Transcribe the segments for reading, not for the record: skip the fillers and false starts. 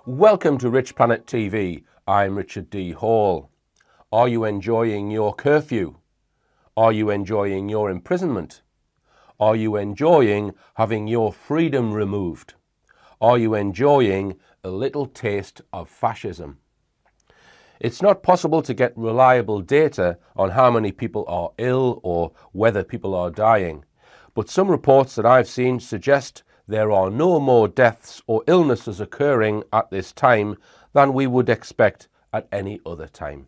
Welcome to RichPlanet TV. I'm Richard D. Hall. Are you enjoying your curfew? Are you enjoying your imprisonment? Are you enjoying having your freedom removed? Are you enjoying a little taste of fascism? It's not possible to get reliable data on how many people are ill or whether people are dying, but some reports that I've seen suggest there are no more deaths or illnesses occurring at this time than we would expect at any other time.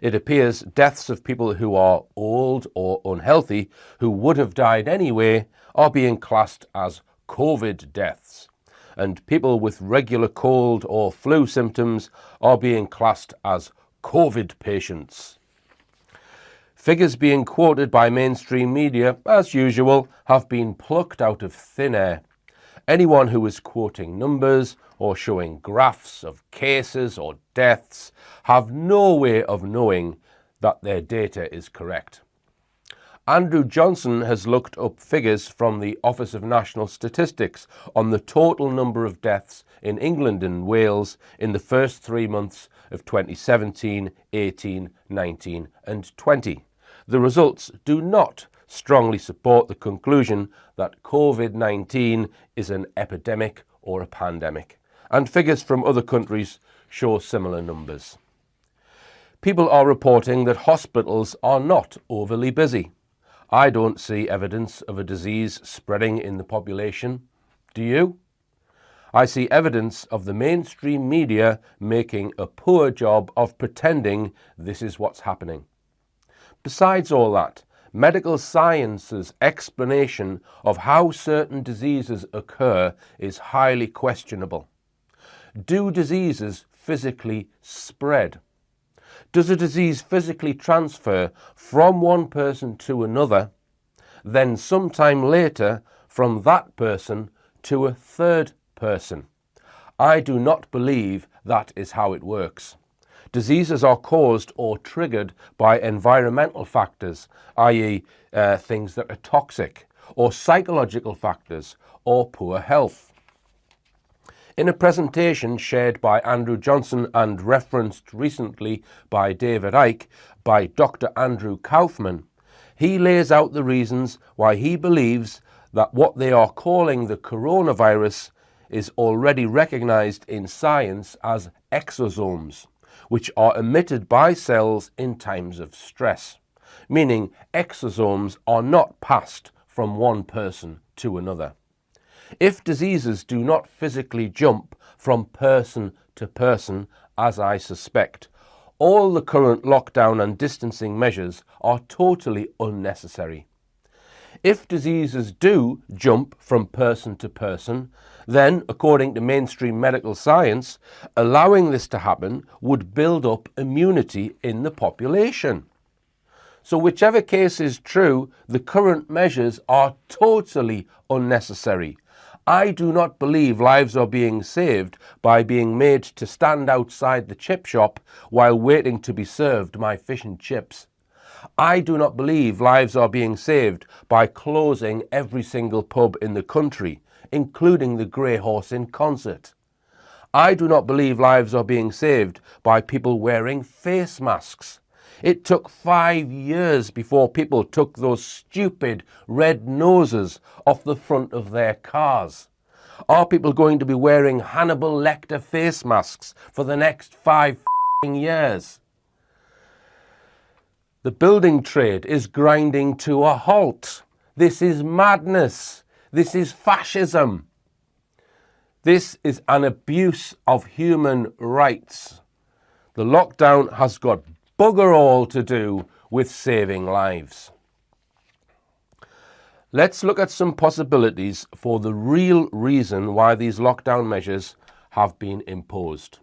It appears deaths of people who are old or unhealthy, who would have died anyway, are being classed as COVID deaths, and people with regular cold or flu symptoms are being classed as COVID patients. Figures being quoted by mainstream media, as usual, have been plucked out of thin air. Anyone who is quoting numbers or showing graphs of cases or deaths have no way of knowing that their data is correct. Andrew Johnson has looked up figures from the Office of National Statistics on the total number of deaths in England and Wales in the first 3 months of 2017, 18, 19 and 20. The results do not strongly support the conclusion that COVID-19 is an epidemic or a pandemic, and figures from other countries show similar numbers. People are reporting that hospitals are not overly busy. I don't see evidence of a disease spreading in the population. Do you? I see evidence of the mainstream media making a poor job of pretending this is what's happening. Besides all that, medical science's explanation of how certain diseases occur is highly questionable. Do diseases physically spread? Does a disease physically transfer from one person to another, then sometime later from that person to a third person? I do not believe that is how it works. Diseases are caused or triggered by environmental factors, i.e. things that are toxic, or psychological factors, or poor health. In a presentation shared by Andrew Johnson and referenced recently by David Icke by Dr. Andrew Kaufman, he lays out the reasons why he believes that what they are calling the coronavirus is already recognized in science as exosomes, which are emitted by cells in times of stress, meaning exosomes are not passed from one person to another. If diseases do not physically jump from person to person, as I suspect, all the current lockdown and distancing measures are totally unnecessary. If diseases do jump from person to person, then, according to mainstream medical science, allowing this to happen would build up immunity in the population. So whichever case is true, the current measures are totally unnecessary. I do not believe lives are being saved by being made to stand outside the chip shop while waiting to be served my fish and chips. I do not believe lives are being saved by closing every single pub in the country, including the Grey Horse in Concert. I do not believe lives are being saved by people wearing face masks. It took 5 years before people took those stupid red noses off the front of their cars. Are people going to be wearing Hannibal Lecter face masks for the next 5 years? The building trade is grinding to a halt. This is madness. This is fascism. This is an abuse of human rights. The lockdown has got bugger all to do with saving lives. Let's look at some possibilities for the real reason why these lockdown measures have been imposed.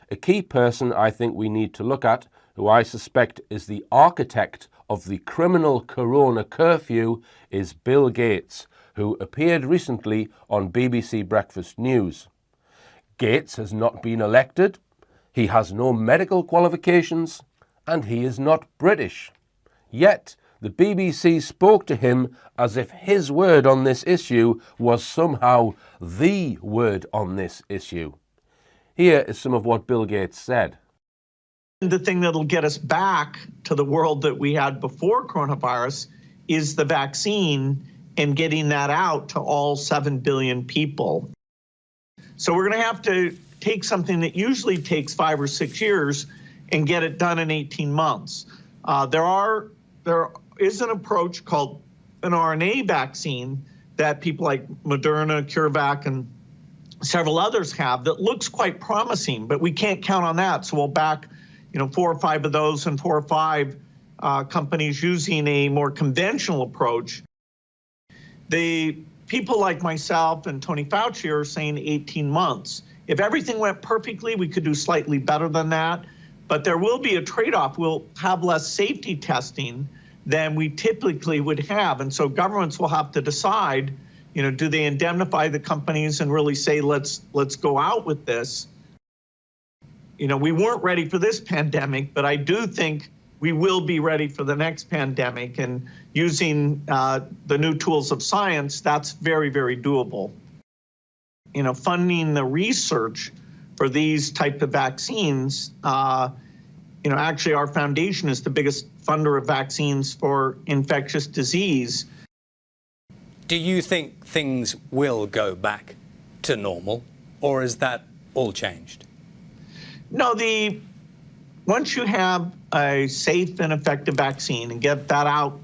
A key person I think we need to look at, who I suspect is the architect of the criminal corona curfew, is Bill Gates, who appeared recently on BBC Breakfast News. Gates has not been elected, he has no medical qualifications, and he is not British. Yet, the BBC spoke to him as if his word on this issue was somehow the word on this issue. Here is some of what Bill Gates said. The thing that'll get us back to the world that we had before coronavirus is the vaccine and getting that out to all 7 billion people. So we're going to have to take something that usually takes 5 or 6 years and get it done in 18 months. There is an approach called an RNA vaccine that people like Moderna, CureVac, and several others have that looks quite promising, but we can't count on that. So we'll back 4 or 5 of those and 4 or 5 companies using a more conventional approach. The people like myself and Tony Fauci are saying 18 months. If everything went perfectly, we could do slightly better than that, but there will be a trade-off. We'll have less safety testing than we typically would have, and so governments will have to decide, do they indemnify the companies and really say, let's go out with this? We weren't ready for this pandemic, but I do think we will be ready for the next pandemic, and using the new tools of science, that's very, very doable. Funding the research for these type of vaccines, actually our foundation is the biggest funder of vaccines for infectious disease. Do you think things will go back to normal, or is that all changed? No, once you have a safe and effective vaccine and get that out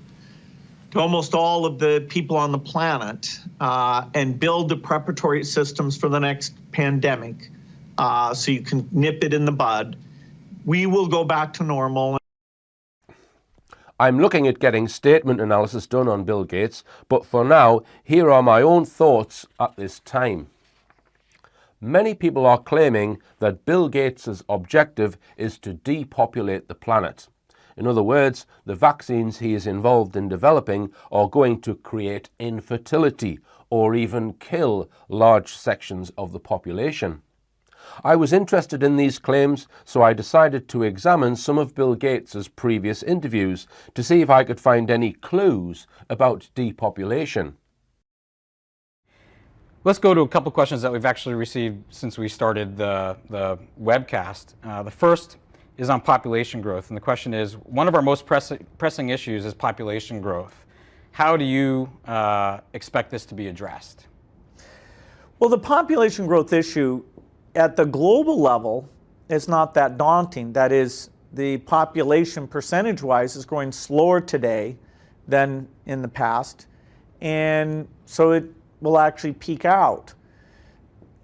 to almost all of the people on the planet and build the preparatory systems for the next pandemic so you can nip it in the bud, we will go back to normal. I'm looking at getting statement analysis done on Bill Gates, but for now, here are my own thoughts at this time. Many people are claiming that Bill Gates' objective is to depopulate the planet. In other words, the vaccines he is involved in developing are going to create infertility or even kill large sections of the population. I was interested in these claims, so I decided to examine some of Bill Gates' previous interviews to see if I could find any clues about depopulation. Let's go to a couple questions that we've actually received since we started the webcast. The first is on population growth, and the question is, one of our most pressing issues is population growth. How do you expect this to be addressed? Well, the population growth issue at the global level is not that daunting. That is, the population percentage-wise is growing slower today than in the past, and so it will actually peak out.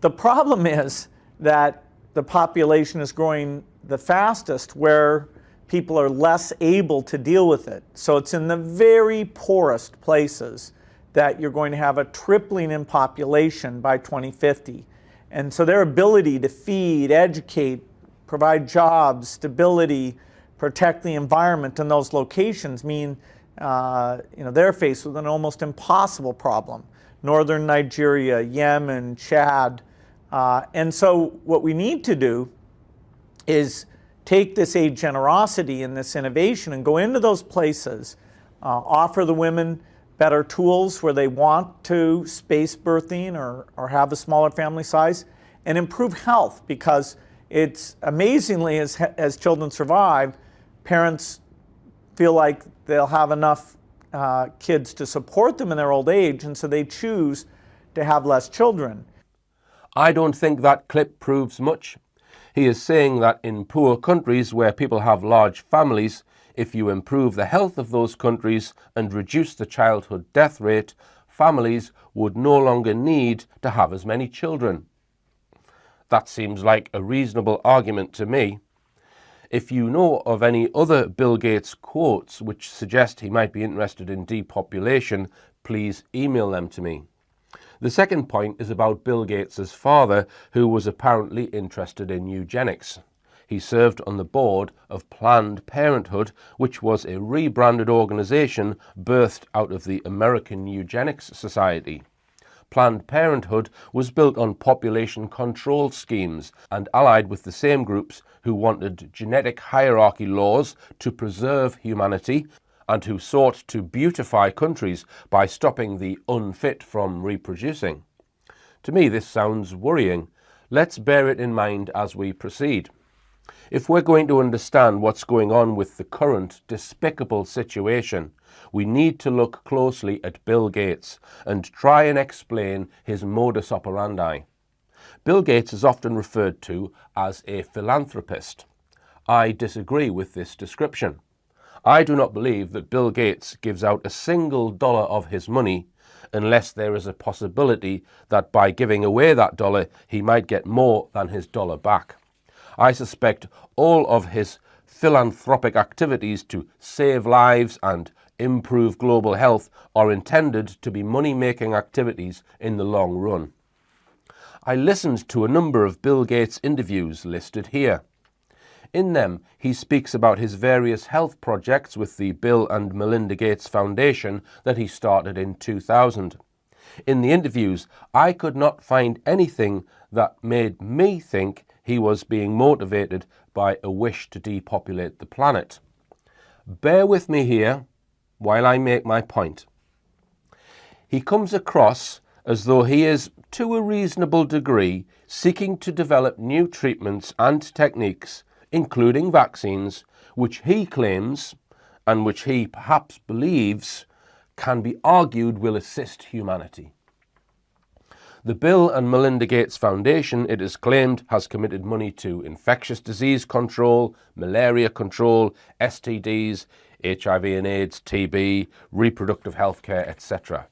The problem is that the population is growing the fastest where people are less able to deal with it. So it's in the very poorest places that you're going to have a tripling in population by 2050. And so their ability to feed, educate, provide jobs, stability, protect the environment in those locations mean they're faced with an almost impossible problem. Northern Nigeria, Yemen, Chad. And so what we need to do is take this aid generosity and this innovation and go into those places, offer the women better tools where they want to space birthing or have a smaller family size, and improve health, because it's amazingly, as children survive, parents feel like they'll have enough kids to support them in their old age, and so they choose to have less children. I don't think that clip proves much. He is saying that in poor countries where people have large families, if you improve the health of those countries and reduce the childhood death rate, families would no longer need to have as many children. That seems like a reasonable argument to me. If you know of any other Bill Gates quotes which suggest he might be interested in depopulation, please email them to me. The second point is about Bill Gates' father, who was apparently interested in eugenics. He served on the board of Planned Parenthood, which was a rebranded organization birthed out of the American Eugenics Society. Planned Parenthood was built on population control schemes and allied with the same groups who wanted genetic hierarchy laws to preserve humanity and who sought to beautify countries by stopping the unfit from reproducing. To me, this sounds worrying. Let's bear it in mind as we proceed. If we're going to understand what's going on with the current despicable situation, we need to look closely at Bill Gates and try and explain his modus operandi. Bill Gates is often referred to as a philanthropist. I disagree with this description. I do not believe that Bill Gates gives out a single dollar of his money unless there is a possibility that by giving away that dollar he might get more than his dollar back. I suspect all of his philanthropic activities to save lives and improve global health are intended to be money-making activities in the long run. I listened to a number of Bill Gates interviews listed here. In them, he speaks about his various health projects with the Bill and Melinda Gates Foundation that he started in 2000. In the interviews, I could not find anything that made me think he was being motivated by a wish to depopulate the planet. Bear with me here while I make my point. He comes across as though he is, to a reasonable degree, seeking to develop new treatments and techniques, including vaccines, which he claims, and which he perhaps believes, can be argued will assist humanity. The Bill and Melinda Gates Foundation, it is claimed, has committed money to infectious disease control, malaria control, STDs, HIV and AIDS, TB, reproductive health care, etc.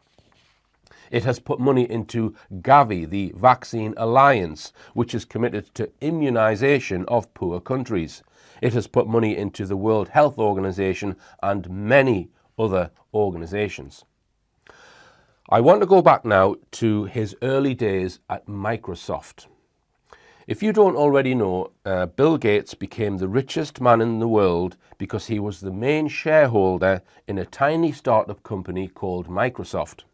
It has put money into Gavi, the Vaccine Alliance, which is committed to immunization of poor countries. It has put money into the World Health Organization and many other organizations. I want to go back now to his early days at Microsoft. If you don't already know, Bill Gates became the richest man in the world because he was the main shareholder in a tiny startup company called Microsoft.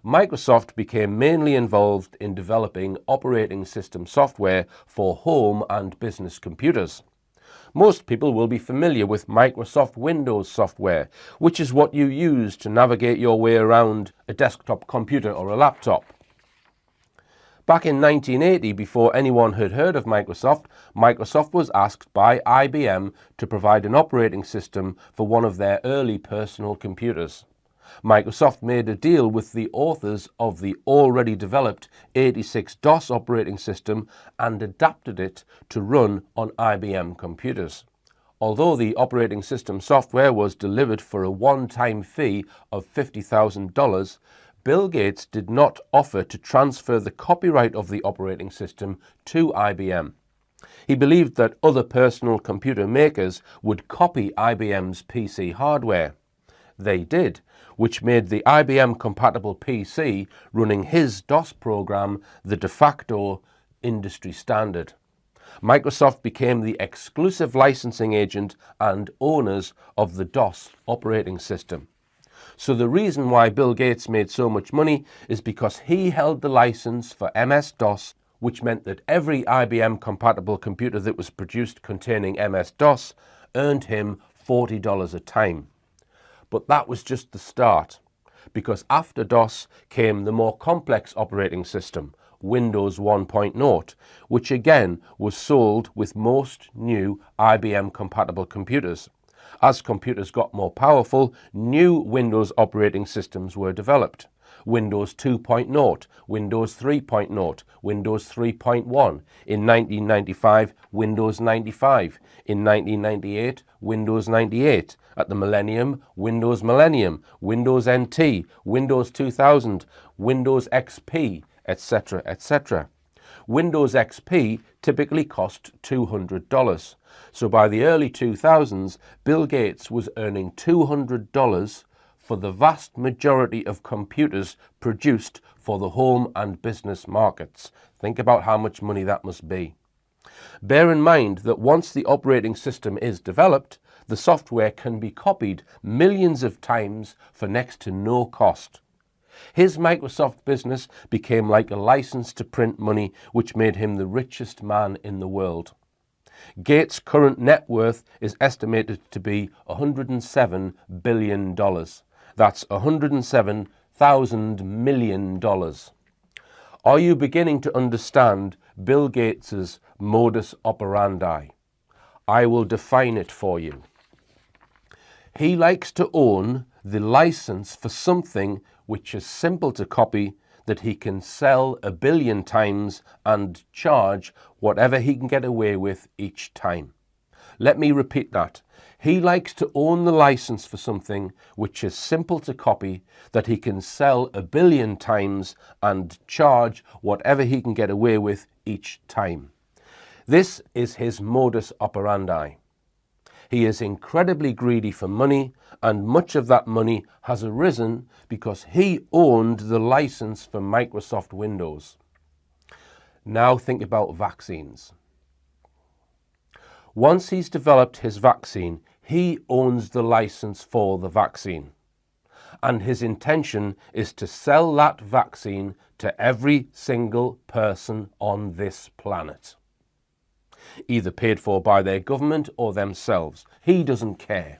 Microsoft became mainly involved in developing operating system software for home and business computers. Most people will be familiar with Microsoft Windows software, which is what you use to navigate your way around a desktop computer or a laptop. Back in 1980, before anyone had heard of Microsoft, Microsoft was asked by IBM to provide an operating system for one of their early personal computers. Microsoft made a deal with the authors of the already developed 86-DOS operating system and adapted it to run on IBM computers. Although the operating system software was delivered for a one-time fee of $50,000, Bill Gates did not offer to transfer the copyright of the operating system to IBM. He believed that other personal computer makers would copy IBM's PC hardware. They did, which made the IBM-compatible PC running his DOS program the de facto industry standard. Microsoft became the exclusive licensing agent and owners of the DOS operating system. So the reason why Bill Gates made so much money is because he held the license for MS-DOS, which meant that every IBM-compatible computer that was produced containing MS-DOS earned him $40 a time. But that was just the start, because after DOS came the more complex operating system, Windows 1.0, which again was sold with most new IBM-compatible computers. As computers got more powerful, new Windows operating systems were developed. Windows 2.0, Windows 3.0, Windows 3.1, in 1995, Windows 95, in 1998, Windows 98, at the Millennium, Windows Millennium, Windows NT, Windows 2000, Windows XP, etc., etc. Windows XP typically cost $200. So by the early 2000s, Bill Gates was earning $200 for the vast majority of computers produced for the home and business markets. Think about how much money that must be. Bear in mind that once the operating system is developed, the software can be copied millions of times for next to no cost. His Microsoft business became like a license to print money, which made him the richest man in the world. Gates' current net worth is estimated to be $107 billion. That's $107,000 million. Are you beginning to understand Bill Gates's modus operandi? I will define it for you. He likes to own the license for something which is simple to copy, that he can sell 1 billion times and charge whatever he can get away with each time. Let me repeat that. He likes to own the license for something which is simple to copy, that he can sell 1 billion times and charge whatever he can get away with each time. This is his modus operandi. He is incredibly greedy for money, and much of that money has arisen because he owned the license for Microsoft Windows. Now think about vaccines. Once he's developed his vaccine, he owns the license for the vaccine. And his intention is to sell that vaccine to every single person on this planet, either paid for by their government or themselves. He doesn't care.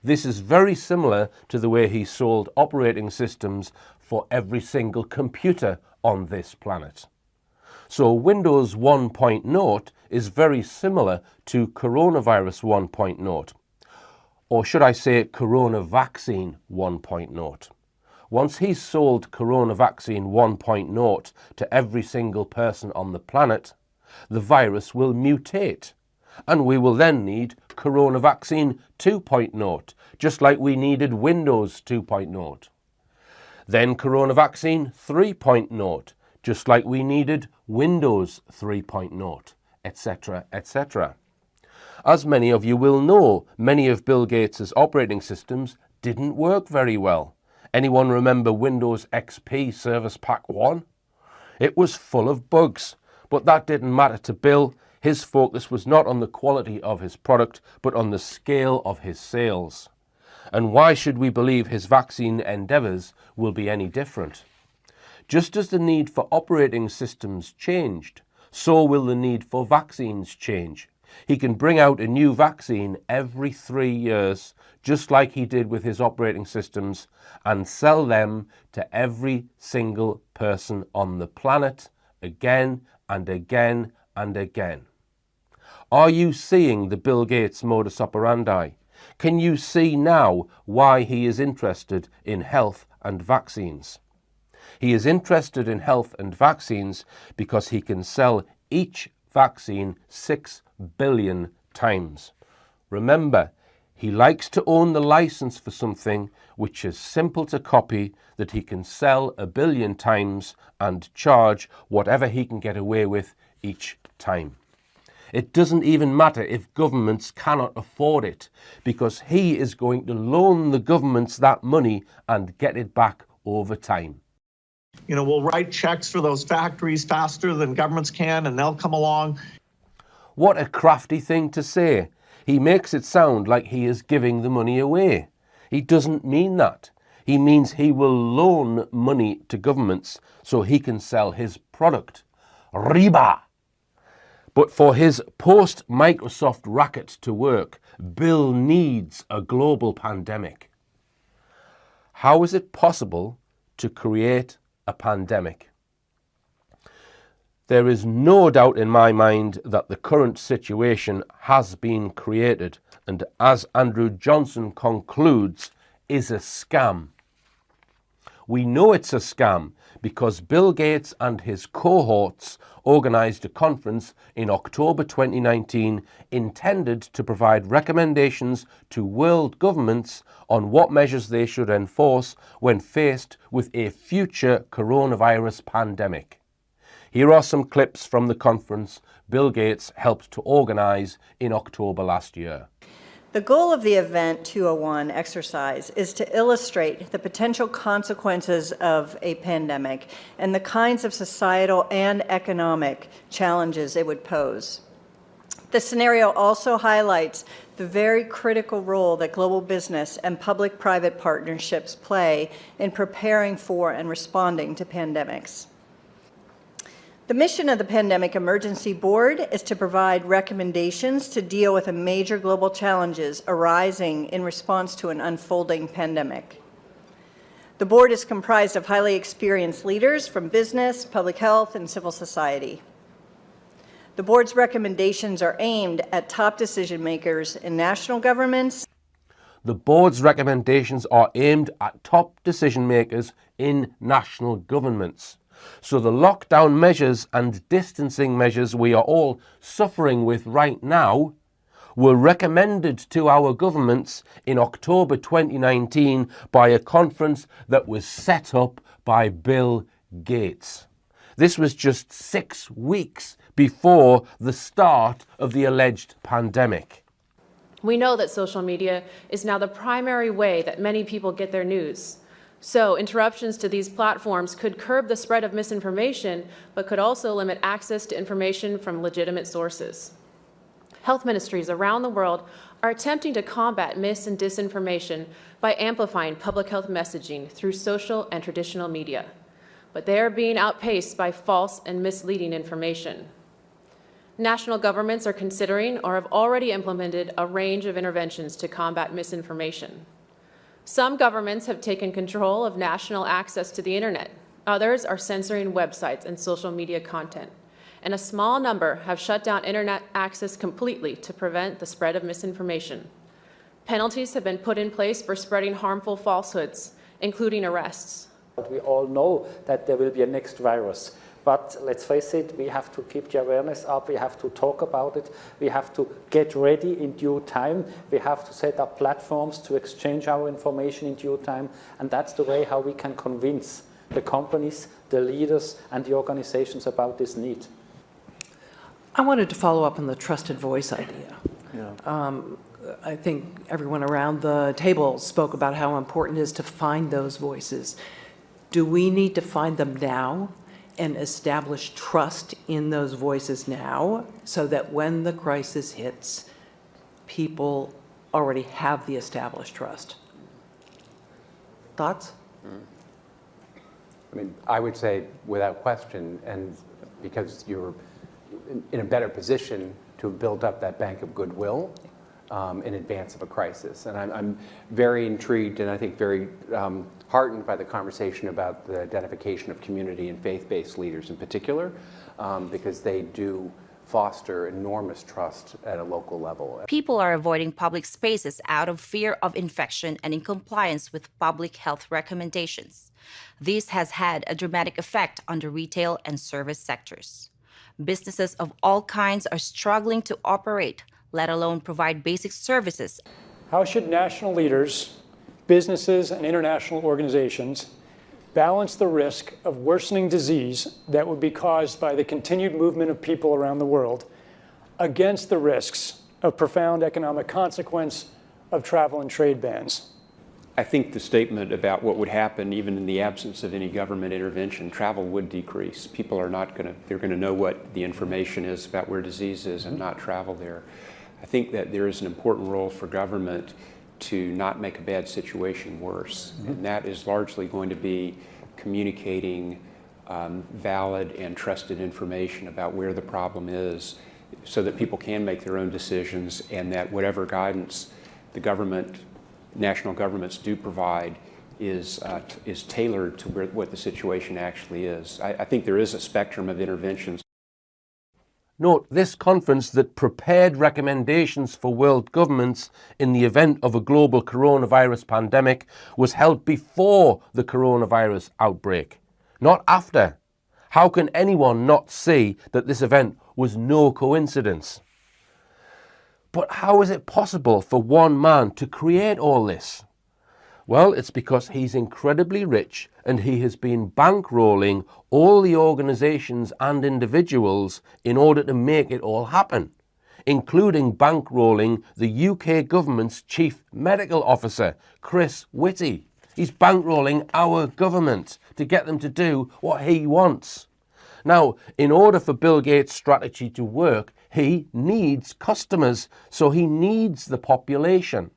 This is very similar to the way he sold operating systems for every single computer on this planet. So Windows 1.0 is very similar to Coronavirus 1.0, or should I say Corona Vaccine 1.0. Once he's sold Corona Vaccine 1.0 to every single person on the planet, the virus will mutate, and we will then need Corona Vaccine 2.0, just like we needed Windows 2.0. Then Corona Vaccine 3.0, just like we needed Windows 3.0, etc., etc. As many of you will know, many of Bill Gates's operating systems didn't work very well. Anyone remember Windows XP Service Pack 1? It was full of bugs, but that didn't matter to Bill. His focus was not on the quality of his product, but on the scale of his sales. And why should we believe his vaccine endeavours will be any different? Just as the need for operating systems changed, so will the need for vaccines change. He can bring out a new vaccine every 3 years, just like he did with his operating systems, and sell them to every single person on the planet again and again and again. Are you seeing the Bill Gates modus operandi? Can you see now why he is interested in health and vaccines? He is interested in health and vaccines because he can sell each vaccine 6 billion times. Remember, he likes to own the license for something which is simple to copy, that he can sell 1 billion times and charge whatever he can get away with each time. It doesn't even matter if governments cannot afford it, because he is going to loan the governments that money and get it back over time. You know, we'll write checks for those factories faster than governments can, and they'll come along. What a crafty thing to say. He makes it sound like he is giving the money away. He doesn't mean that. He means he will loan money to governments so he can sell his product. Riba! But for his post-Microsoft racket to work, Bill needs a global pandemic. How is it possible to create a pandemic? There is no doubt in my mind that the current situation has been created, and as Andrew Johnson concludes, is a scam. We know it's a scam because Bill Gates and his cohorts organised a conference in October 2019 intended to provide recommendations to world governments on what measures they should enforce when faced with a future coronavirus pandemic. Here are some clips from the conference Bill Gates helped to organise in October last year. The goal of the Event 201 exercise is to illustrate the potential consequences of a pandemic and the kinds of societal and economic challenges it would pose. The scenario also highlights the very critical role that global business and public-private partnerships play in preparing for and responding to pandemics. The mission of the Pandemic Emergency Board is to provide recommendations to deal with the major global challenges arising in response to an unfolding pandemic. The board is comprised of highly experienced leaders from business, public health, and civil society. The board's recommendations are aimed at top decision makers in national governments. The board's recommendations are aimed at top decision makers in national governments. So the lockdown measures and distancing measures we are all suffering with right now were recommended to our governments in October 2019 by a conference that was set up by Bill Gates. This was just 6 weeks before the start of the alleged pandemic. We know that social media is now the primary way that many people get their news. So interruptions to these platforms could curb the spread of misinformation, but could also limit access to information from legitimate sources. Health ministries around the world are attempting to combat mis- and disinformation by amplifying public health messaging through social and traditional media. But they are being outpaced by false and misleading information. National governments are considering or have already implemented a range of interventions to combat misinformation. Some governments have taken control of national access to the internet. Others are censoring websites and social media content. And a small number have shut down internet access completely to prevent the spread of misinformation. Penalties have been put in place for spreading harmful falsehoods, including arrests. We all know that there will be a next virus. But let's face it, we have to keep the awareness up, we have to talk about it, we have to get ready in due time, we have to set up platforms to exchange our information in due time, and that's the way how we can convince the companies, the leaders, and the organizations about this need. I wanted to follow up on the trusted voice idea. I think everyone around the table spoke about how important it is to find those voices. Do we need to find them now and establish trust in those voices now so that when the crisis hits, people already have the established trust? Thoughts? I mean, I would say without question, and because you're in a better position to build up that bank of goodwill in advance of a crisis. And I'm very intrigued and I think very heartened by the conversation about the identification of community and faith-based leaders in particular, because they do foster enormous trust at a local level. People are avoiding public spaces out of fear of infection and in compliance with public health recommendations. This has had a dramatic effect on the retail and service sectors. Businesses of all kinds are struggling to operate, let alone provide basic services. How should national leaders, businesses, and international organizations balance the risk of worsening disease that would be caused by the continued movement of people around the world against the risks of profound economic consequence of travel and trade bans? I think the statement about what would happen even in the absence of any government intervention, travel would decrease. People are not going to, they're going to know what the information is about where disease is and not travel there. I think that there is an important role for government to not make a bad situation worse. And that is largely going to be communicating valid and trusted information about where the problem is so that people can make their own decisions, and that whatever guidance the government, national governments do provide is tailored to what the situation actually is. I think there is a spectrum of interventions. Note, this conference that prepared recommendations for world governments in the event of a global coronavirus pandemic was held before the coronavirus outbreak, not after. How can anyone not see that this event was no coincidence? But how is it possible for one man to create all this? Well, it's because he's incredibly rich and he has been bankrolling all the organisations and individuals in order to make it all happen, including bankrolling the UK government's chief medical officer, Chris Whitty. He's bankrolling our government to get them to do what he wants. Now, in order for Bill Gates' strategy to work, he needs customers, so he needs the population.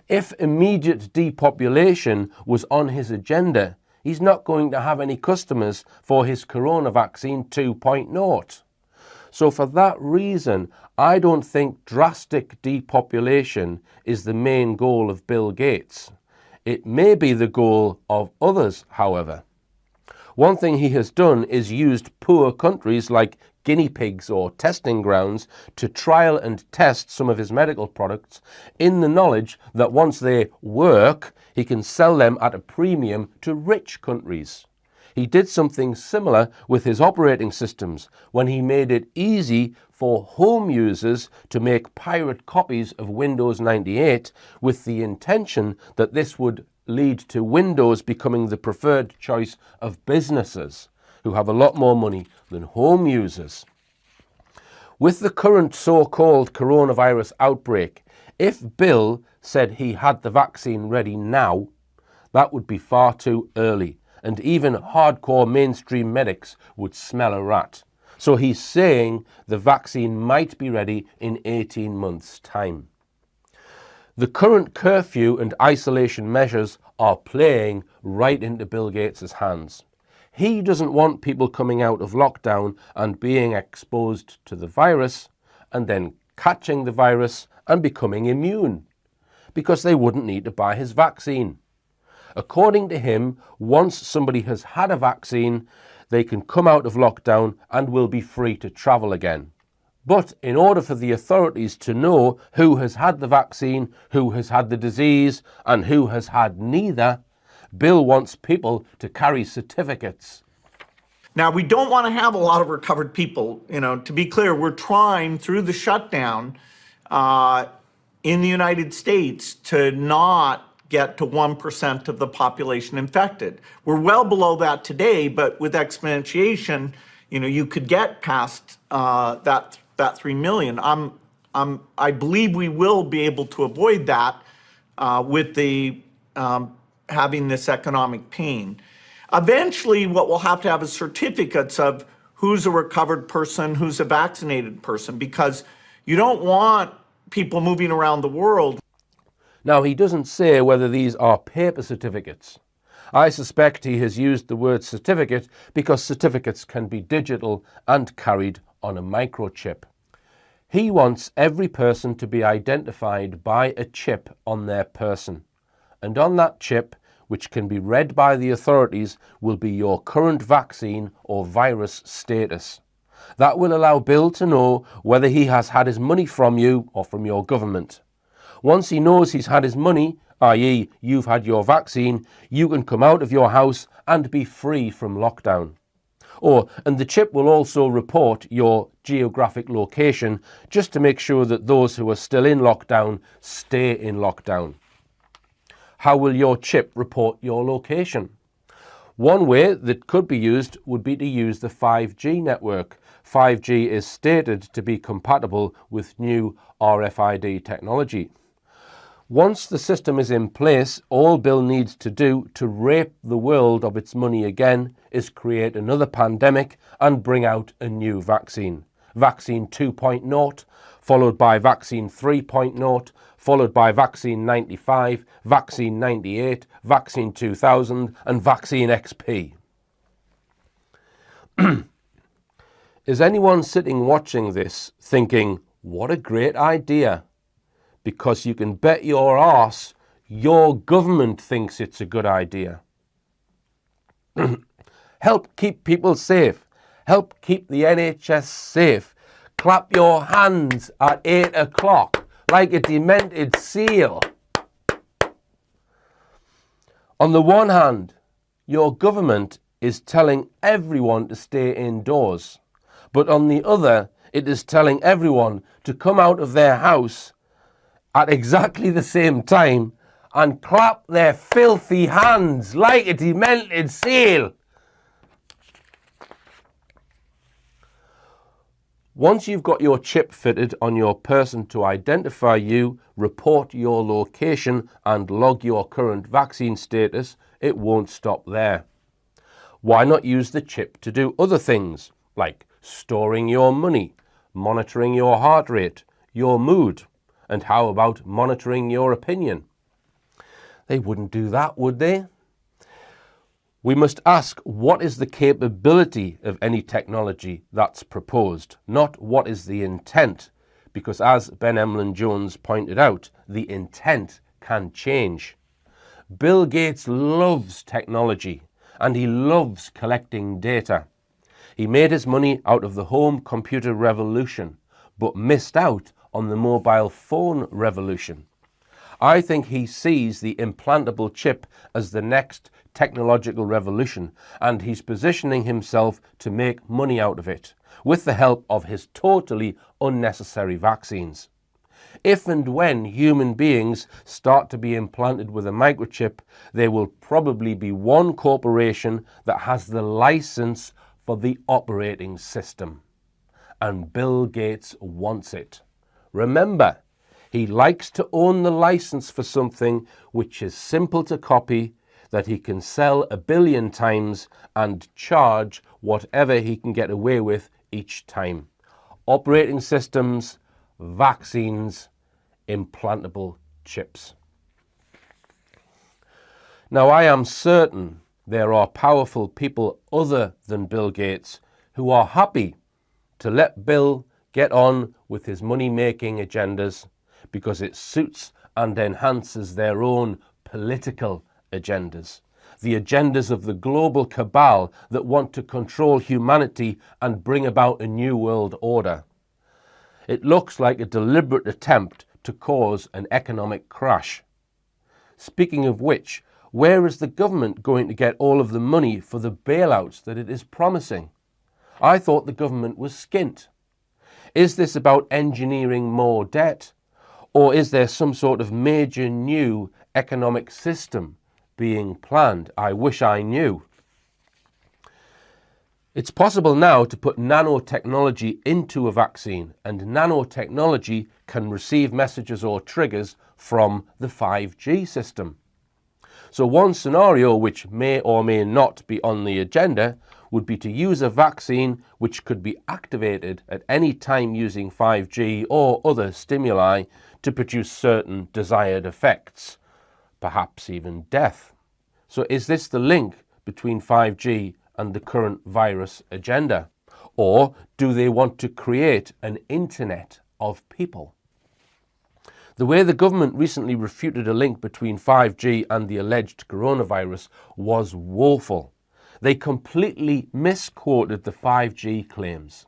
If immediate depopulation was on his agenda, he's not going to have any customers for his corona vaccine 2.0. So for that reason, I don't think drastic depopulation is the main goal of Bill Gates. It may be the goal of others, however. One thing he has done is used poor countries like guinea pigs or testing grounds to trial and test some of his medical products in the knowledge that once they work, he can sell them at a premium to rich countries. He did something similar with his operating systems when he made it easy for home users to make pirate copies of Windows 98 with the intention that this would lead to Windows becoming the preferred choice of businesses who have a lot more money than home users. With the current so-called coronavirus outbreak, if Bill said he had the vaccine ready now, that would be far too early, and even hardcore mainstream medics would smell a rat. So he's saying the vaccine might be ready in 18 months' time. The current curfew and isolation measures are playing right into Bill Gates' hands. He doesn't want people coming out of lockdown and being exposed to the virus and then catching the virus and becoming immune, because they wouldn't need to buy his vaccine. According to him, once somebody has had a vaccine, they can come out of lockdown and will be free to travel again. But in order for the authorities to know who has had the vaccine, who has had the disease, and who has had neither, Bill wants people to carry certificates. Now, we don't want to have a lot of recovered people. To be clear, we're trying through the shutdown in the United States to not get to 1% of the population infected. We're well below that today, but with exponentiation, you could get past that 3 million. I believe we will be able to avoid that with the having this economic pain. Eventually, what we'll have to have is certificates of who's a recovered person, who's a vaccinated person, because you don't want people moving around the world. Now, he doesn't say whether these are paper certificates. I suspect he has used the word certificate because certificates can be digital and carried on a microchip. He wants every person to be identified by a chip on their person. And on that chip, which can be read by the authorities, will be your current vaccine or virus status. That will allow Bill to know whether he has had his money from you or from your government. Once he knows he's had his money, i.e. you've had your vaccine, you can come out of your house and be free from lockdown. And the chip will also report your geographic location just to make sure that those who are still in lockdown stay in lockdown. How will your chip report your location? One way that could be used would be to use the 5G network. 5G is stated to be compatible with new RFID technology. Once the system is in place, all Bill needs to do to rape the world of its money again is create another pandemic and bring out a new vaccine. Vaccine 2.0, followed by Vaccine 3.0, followed by Vaccine 95, Vaccine 98, Vaccine 2000, and Vaccine XP. Is anyone sitting watching this thinking, what a great idea? Because you can bet your arse your government thinks it's a good idea. Help keep people safe. Help keep the NHS safe. Clap your hands at 8 o'clock like a demented seal. On the one hand, your government is telling everyone to stay indoors. But on the other, it is telling everyone to come out of their house at exactly the same time and clap their filthy hands like a demented seal. Once you've got your chip fitted on your person to identify you, report your location and log your current vaccine status, it won't stop there. Why not use the chip to do other things like storing your money, monitoring your heart rate, your mood, and how about monitoring your opinion? They wouldn't do that, would they? We must ask, what is the capability of any technology that's proposed, not what is the intent, because as Ben Emlyn Jones pointed out, the intent can change. Bill Gates loves technology and he loves collecting data. He made his money out of the home computer revolution, but missed out on the mobile phone revolution. I think he sees the implantable chip as the next technological revolution, and he's positioning himself to make money out of it, with the help of his totally unnecessary vaccines. If and when human beings start to be implanted with a microchip, there will probably be one corporation that has the license for the operating system. And Bill Gates wants it. Remember, he likes to own the license for something which is simple to copy, that he can sell 1 billion times and charge whatever he can get away with each time. Operating systems, vaccines, implantable chips. Now, I am certain there are powerful people other than Bill Gates who are happy to let Bill get on with his money-making agendas because it suits and enhances their own political agendas, the agendas of the global cabal that want to control humanity and bring about a new world order. It looks like a deliberate attempt to cause an economic crash. Speaking of which, where is the government going to get all of the money for the bailouts that it is promising? I thought the government was skint. Is this about engineering more debt? Or is there some sort of major new economic system being planned? I wish I knew. It's possible now to put nanotechnology into a vaccine, and nanotechnology can receive messages or triggers from the 5G system. So one scenario which may or may not be on the agenda would be to use a vaccine which could be activated at any time using 5G or other stimuli to produce certain desired effects, perhaps even death. So is this the link between 5G and the current virus agenda? Or do they want to create an internet of people? The way the government recently refuted a link between 5G and the alleged coronavirus was woeful. They completely misquoted the 5G claims.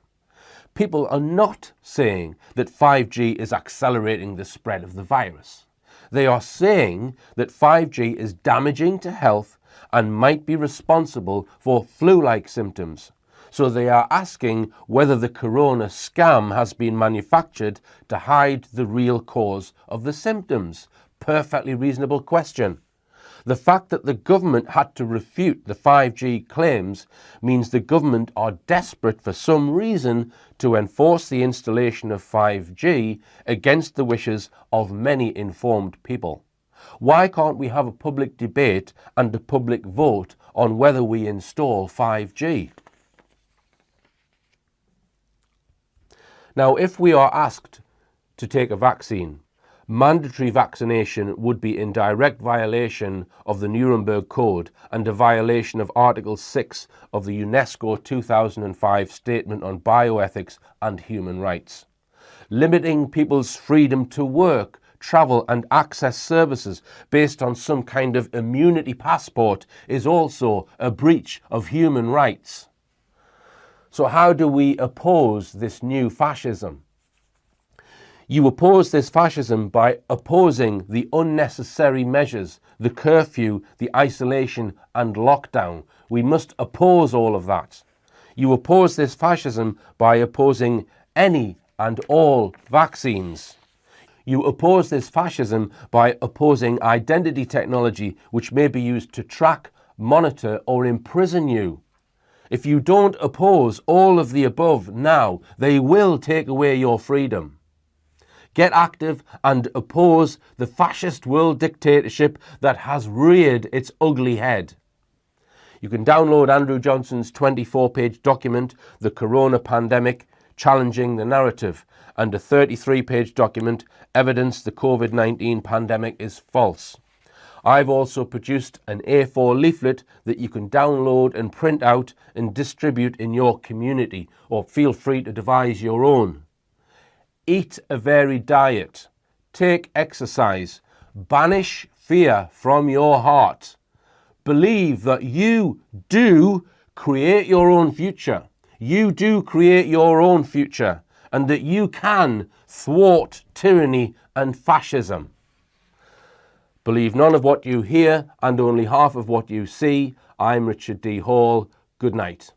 People are not saying that 5G is accelerating the spread of the virus. They are saying that 5G is damaging to health and might be responsible for flu-like symptoms. So they are asking whether the Corona scam has been manufactured to hide the real cause of the symptoms. Perfectly reasonable question. The fact that the government had to refute the 5G claims means the government are desperate for some reason to enforce the installation of 5G against the wishes of many informed people. Why can't we have a public debate and a public vote on whether we install 5G? Now, if we are asked to take a vaccine, mandatory vaccination would be in direct violation of the Nuremberg Code and a violation of Article 6 of the UNESCO 2005 Statement on Bioethics and Human Rights. Limiting people's freedom to work, travel and access services based on some kind of immunity passport is also a breach of human rights. So how do we oppose this new fascism? You oppose this fascism by opposing the unnecessary measures, the curfew, the isolation and lockdown. We must oppose all of that. You oppose this fascism by opposing any and all vaccines. You oppose this fascism by opposing identity technology which may be used to track, monitor or imprison you. If you don't oppose all of the above now, they will take away your freedom. Get active and oppose the fascist world dictatorship that has reared its ugly head. You can download Andrew Johnson's 24-page document, The Corona Pandemic, Challenging the Narrative, and a 33-page document, Evidence the COVID-19 Pandemic is False. I've also produced an A4 leaflet that you can download and print out and distribute in your community, or feel free to devise your own. Eat a varied diet, take exercise, banish fear from your heart. Believe that you do create your own future. You do create your own future, and that you can thwart tyranny and fascism. Believe none of what you hear and only half of what you see. I'm Richard D. Hall. Good night.